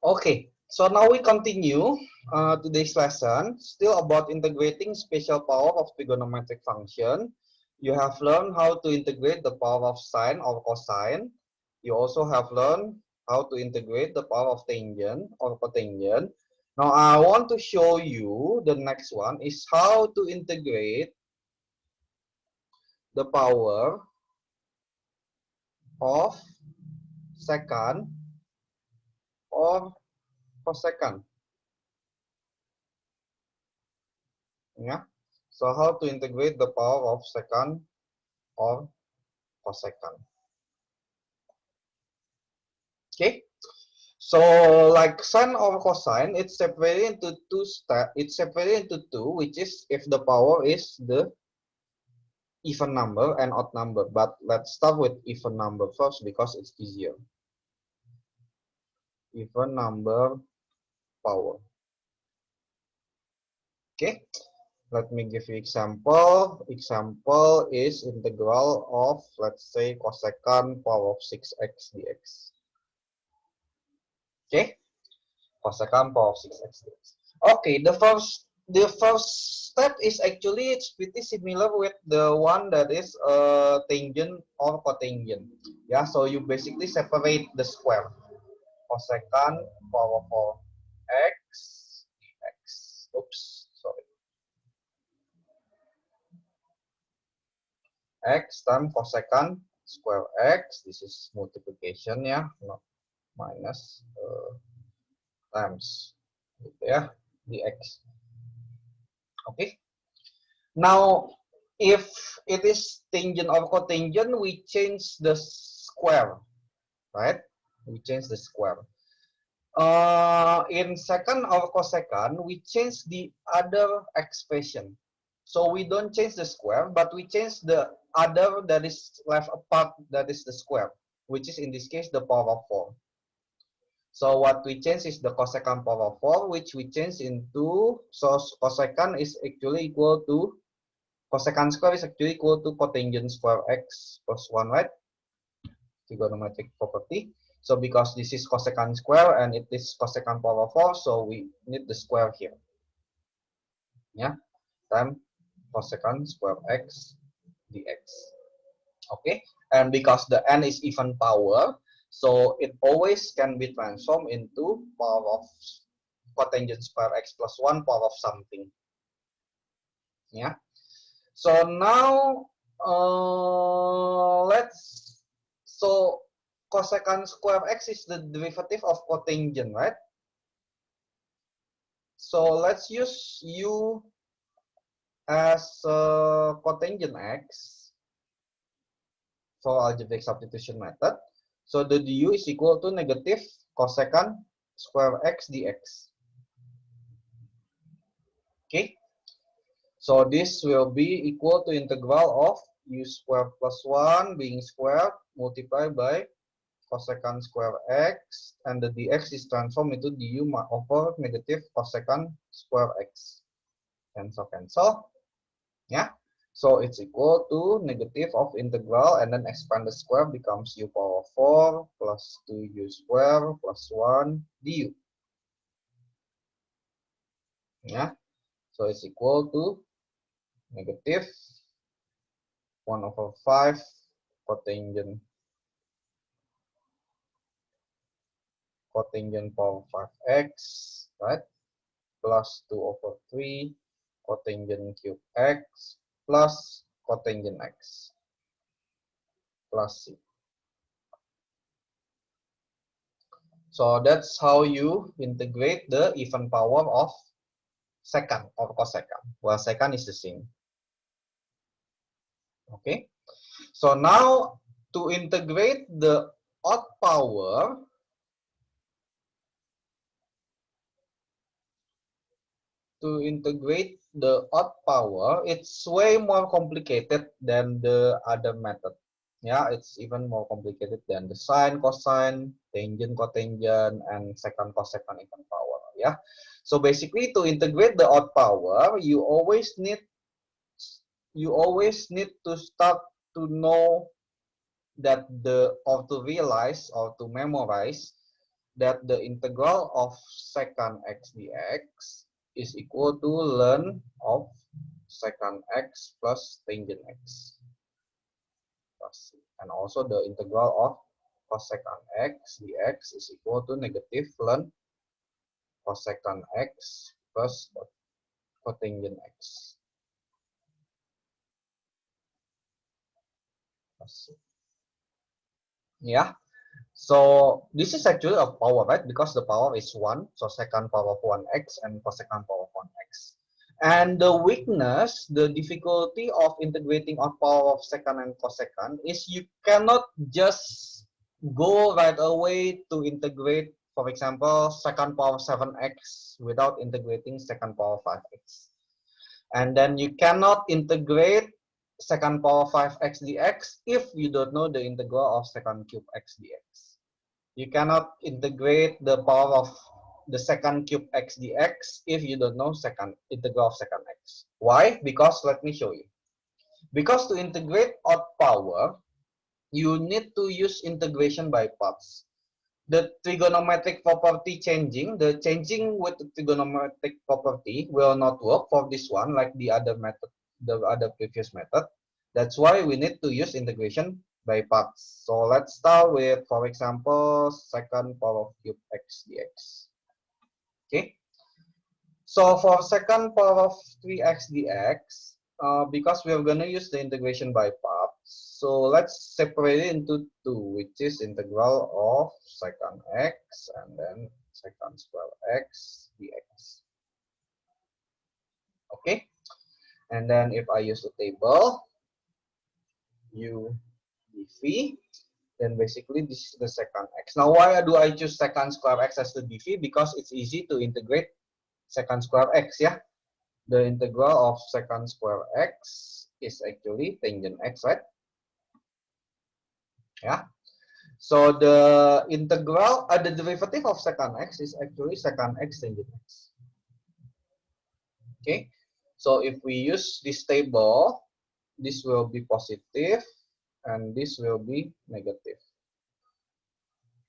Okay, so now we continue today's lesson, still about integrating special power of trigonometric function. You have learned how to integrate the power of sine or cosine. You also have learned how to integrate the power of tangent or cotangent. Now I want to show you the next one is how to integrate the power of secant or cosecant. Yeah. So how to integrate the power of secant or cosecant. Okay. So like sine or cosine, it's separated into two step. It's separated into two, which is if the power is the even number and odd number. But let's start with even number first because it's easier. Even number power. Okay. Let me give you example. Example is integral of, let's say, cosecant power of 6x dx. Okay. Cosecant power of 6x dx. Okay, the first step is actually it's pretty similar with the one that is tangent or cotangent. Yeah, so you basically separate the square. Cosecant power of x x. Oops, sorry. X times cosecant square x. This is multiplication ya, not minus times gitu ya dx. Okay. Now, if it is tangent or cotangent, we change the square, right? We change the square. In secant or cosecant, we change the other expression. So we don't change the square, but we change the other that is left apart, that is the square, which is in this case the power of 4. So what we change is the cosecant power of 4, which we change into, so cosecant is actually equal to cosecant square is actually equal to cotangent square x plus 1, right? Trigonometric property. So because this is cosecant square and it is cosecant power 4, so we need the square here. Yeah, time cosecant square x dx. Okay, and because the n is even power, so it always can be transformed into power of cotangent square x plus 1 power of something. Yeah. So now so cosecant square x is the derivative of cotangent, right? So let's use u as cotangent x for algebraic substitution method. So the du is equal to negative cosecant square x dx. Okay. So this will be equal to integral of u square plus 1 being squared multiplied by cosecant square x, and the dx is transformed into du over negative cosecant square x. Cancel. Yeah. So it's equal to negative of integral and then expand the square becomes u power 4 plus 2u square plus 1 du. Yeah. So it's equal to negative 1 over 5 cotangent power 5x, right? Plus 2 over 3 cotangent cube x plus cotangent x plus c. So that's how you integrate the even power of secant or cosecant. Well, secant is the same. Okay. So now to integrate the odd power, it's way more complicated than the other method. Yeah, it's even more complicated than the sine, cosine, tangent, cotangent, and secant, cosecant, even power. Yeah. So basically, to integrate the odd power, you always need to start to know that or to realize or to memorize that the integral of secant x dx is equal to ln of secant x plus tangent x. And also the integral of cosecant x dx is equal to negative ln cosecant x plus cotangent x. Yeah. So this is actually a power, right? Because the power is 1, so secant power of 1x and cosecant power of 1x. And the weakness, the difficulty of integrating our power of secant and cosecant is you cannot just go right away to integrate, for example, secant power of 7x without integrating secant power of 5x. And then you cannot integrate secant power 5x dx if you don't know the integral of secant cube x dx. You cannot integrate the power of the secant cube x dx if you don't know integral of secant x. Why? Because let me show you. Because to integrate odd power, you need to use integration by parts. The trigonometric property changing, the changing with the trigonometric property will not work for this one like the other method, the other previous method. That's why we need to use integration by parts. So let's start with, for example, secant power of cube x dx. Okay. So for secant power of 3x dx, because we are going to use the integration by parts, so let's separate it into two, which is integral of secant x and then secant square x dx. Okay, and then if I use the table u dv, then basically this is the secant x. Now why do I choose secant square x as the dv? Because it's easy to integrate secant square x, yeah. The integral of secant square x is actually tangent x, right? Yeah. So the integral, the derivative of secant x is actually secant x tangent x. Okay. So if we use this table, this will be positive and this will be negative.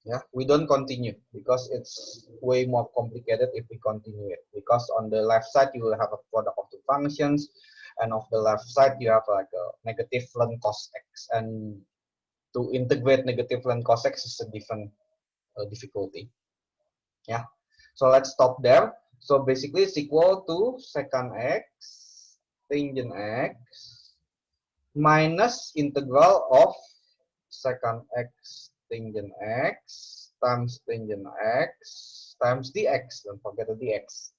Yeah, we don't continue because it's way more complicated if we continue it. Because on the left side you will have a product of two functions, and of the left side you have like a negative ln cos x, and to integrate negative ln cos x is a different difficulty. Yeah, so let's stop there. So basically it's equal to secant x tangent x minus integral of secant x tangent x times tangent x times dx. Don't forget the dx.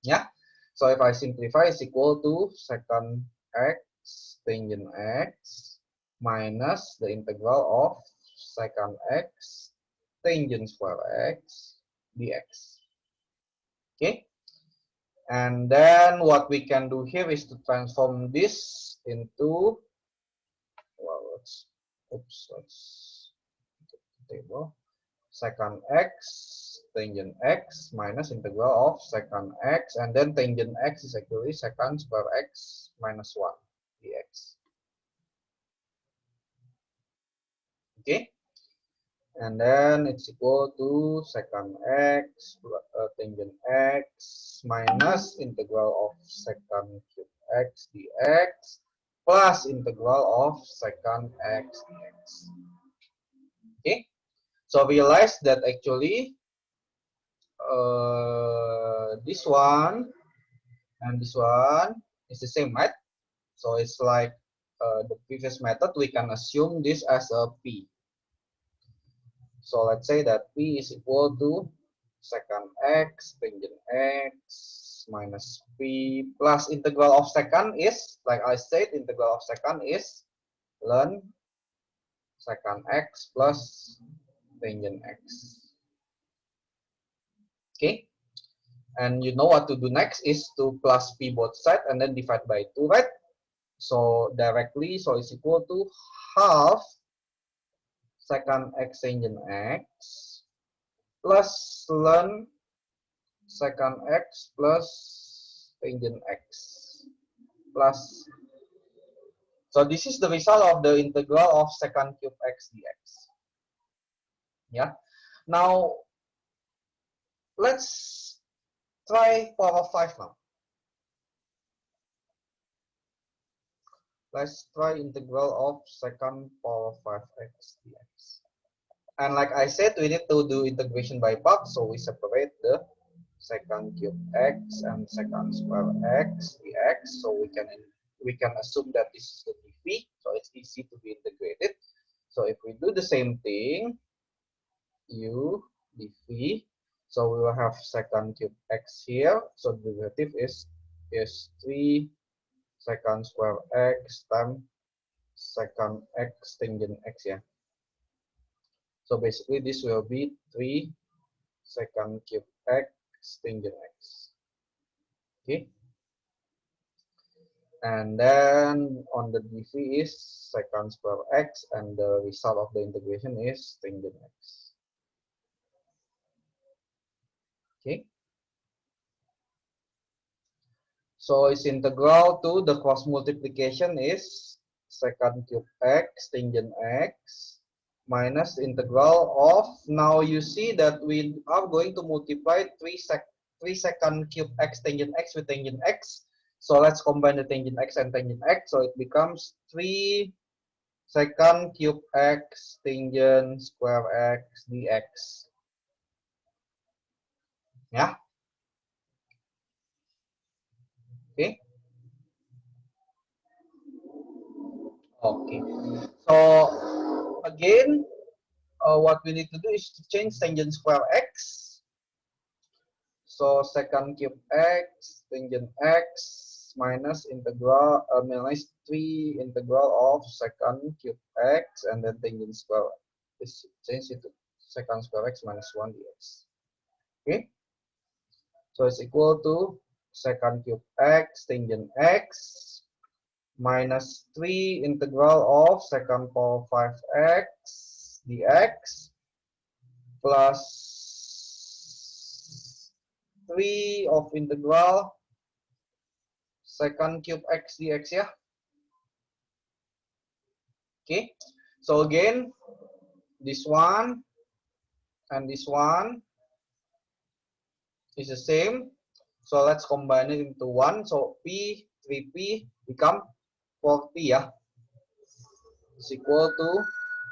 Yeah. So if I simplify, it's equal to secant x tangent x minus the integral of secant x tangent square x dx. Okay. And then what we can do here is to transform this into, well, let's get the table. Secant x tangent x minus integral of secant x, and then tangent x is actually secant square x minus 1 dx. Okay, and then it's equal to secant x tangent x minus integral of secant cube x dx plus integral of secant x dx. Okay, so realize that actually this one and this one is the same, right? So it's like the previous method, we can assume this as a p. So let's say that p is equal to secant x tangent x minus p plus integral of secant is, like I said, integral of secant is ln secant x plus tangent x. Okay, and you know what to do next is to plus p both sides and then divide by 2, right? So directly, so it's equal to half secant x tangent x plus ln secant x plus tangent x plus. So this is the result of the integral of secant cube x dx. Yeah. Now, let's try power 5 now. Let's try integral of second power 5x dx. And like I said, we need to do integration by part, so we separate the second cube x and second square x dx, so we can assume that this is the dv, so it's easy to be integrated. So if we do the same thing, u dv, so we will have second cube x here, so the derivative is 3 second square x times second x tangent x, yeah. So basically this will be 3 second cube x tangent x. Okay. And then on the dv is second square x, and the result of the integration is tangent x. Okay. So its integral to the cross multiplication is second cube x tangent x minus integral of, now you see that we are going to multiply 3 second cube x tangent x with tangent x. So let's combine the tangent x and tangent x. So it becomes 3 second cube x tangent square x dx. Yeah. Okay. Okay. So again, what we need to do is to change tangent square x. So second cube x tangent x minus integral minus 3 integral of second cube x, and then tangent square is changed into second square x minus 1 dx. Okay, so it's equal to second cube x tangent x minus 3 integral of second power 5x dx plus 3 of integral second cube x dx, ya. Okay, so again this one and this one is the same, so let's combine it into one. So p 3p become 4p, ya. Is equal to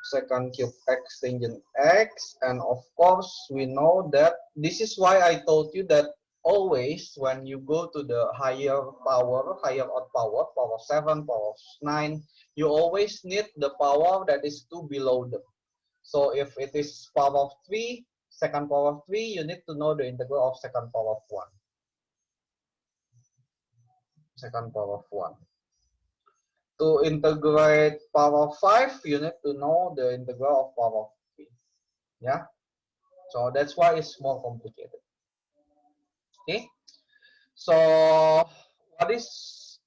second cube x tangent x, and of course we know that this is why I told you that always when you go to the higher power, higher odd power, power 7, power 9, you always need the power that is 2 below them. So if it is power of 3, second power of 3, you need to know the integral of second power of 1. Second power of 1. To integrate power of 5, you need to know the integral of power of 3. Yeah. So that's why it's more complicated. Okay. So what is,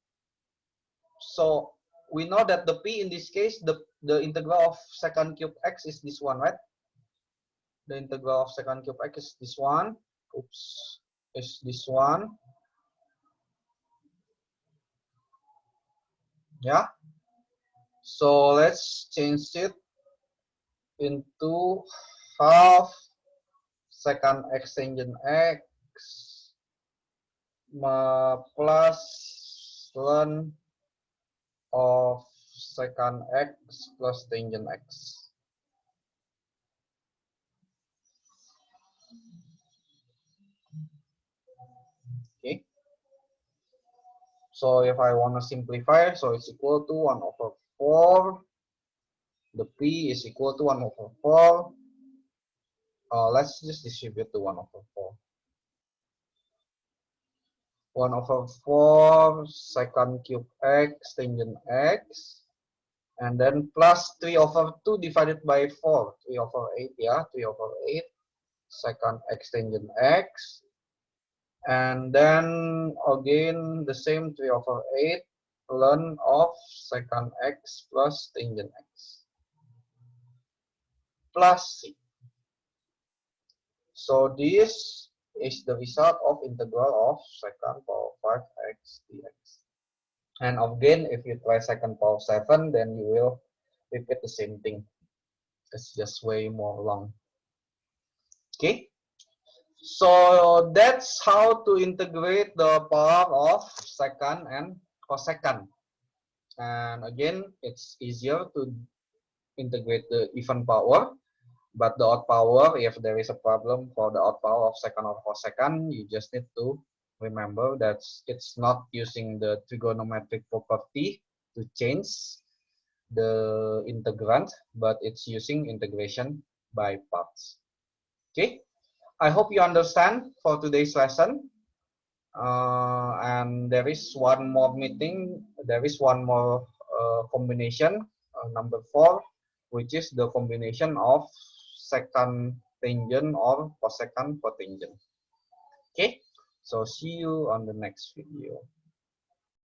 so we know that the p in this case, the integral of second cube x is this one, right? The integral of second cube x is this one. Oops, is this one. Yeah. So let's change it into half second x tangent x plus ln of second x plus tangent x. Okay. So if I want to simplify, so it's equal to 1 over 4. The p is equal to 1 over 4. Let's just distribute to 1 over 4. 1 over 4 second cube x tangent x, and then plus 3 over 2 divided by 4, 3 over 8, yeah, 3 over 8 second x tangent x, and then again the same 3 over 8 ln of second x plus tangent x plus c. So this is the result of integral of second power 5x dx. And again, if you try second power 7, then you will repeat the same thing. It's just way more long. Okay, so that's how to integrate the power of second and cosecant. And again, it's easier to integrate the even power, but the odd power, if there is a problem for the odd power of second or cosecant, you just need to remember that it's not using the trigonometric property to change the integrand, but it's using integration by parts. Okay, I hope you understand for today's lesson. And there is one more meeting, there is one more combination, number 4, which is the combination of secant tangent or cosecant cotangent. Okay, so see you on the next video.